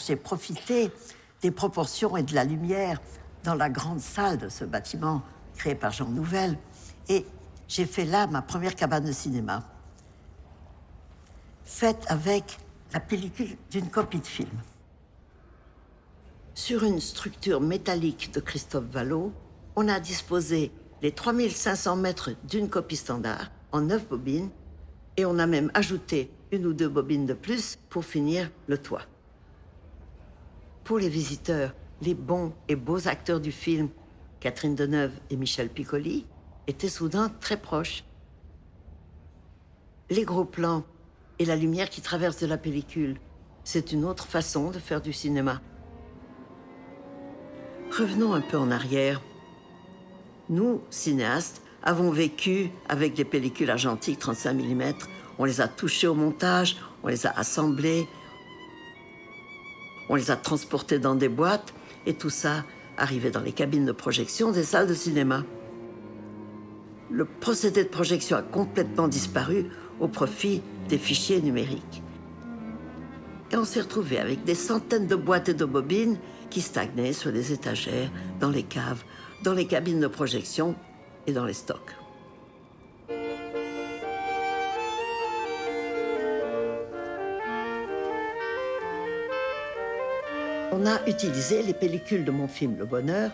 j'ai profité des proportions et de la lumière dans la grande salle de ce bâtiment créé par Jean Nouvel. Et j'ai fait là ma première cabane de cinéma, faite avec la pellicule d'une copie de film. Sur une structure métallique de Christophe Vallot, on a disposé les 3500 mètres d'une copie standard en 9 bobines, et on a même ajouté 1 ou 2 bobines de plus pour finir le toit. Pour les visiteurs, les bons et beaux acteurs du film, Catherine Deneuve et Michel Piccoli, étaient soudain très proches. Les gros plans et la lumière qui traverse de la pellicule, c'est une autre façon de faire du cinéma. Revenons un peu en arrière. Nous, cinéastes, avons vécu avec des pellicules argentiques 35 mm. On les a touchées au montage, on les a assemblées, on les a transportées dans des boîtes, et tout ça arrivait dans les cabines de projection des salles de cinéma. Le procédé de projection a complètement disparu au profit des fichiers numériques. Et on s'est retrouvé avec des centaines de boîtes et de bobines qui stagnaient sur les étagères, dans les caves, dans les cabines de projection et dans les stocks. On a utilisé les pellicules de mon film Le Bonheur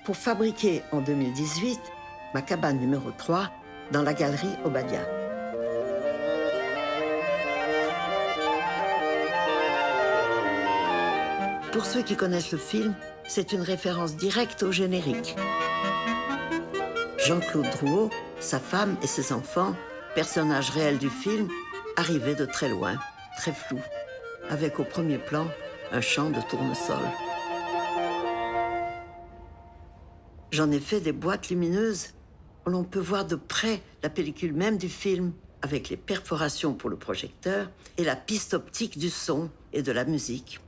pour fabriquer en 2018 ma cabane numéro 3 dans la galerie Obadia. Pour ceux qui connaissent le film, c'est une référence directe au générique. Jean-Claude Drouot, sa femme et ses enfants, personnages réels du film, arrivaient de très loin, très flous, avec au premier plan un champ de tournesol. J'en ai fait des boîtes lumineuses où l'on peut voir de près la pellicule même du film, avec les perforations pour le projecteur et la piste optique du son et de la musique.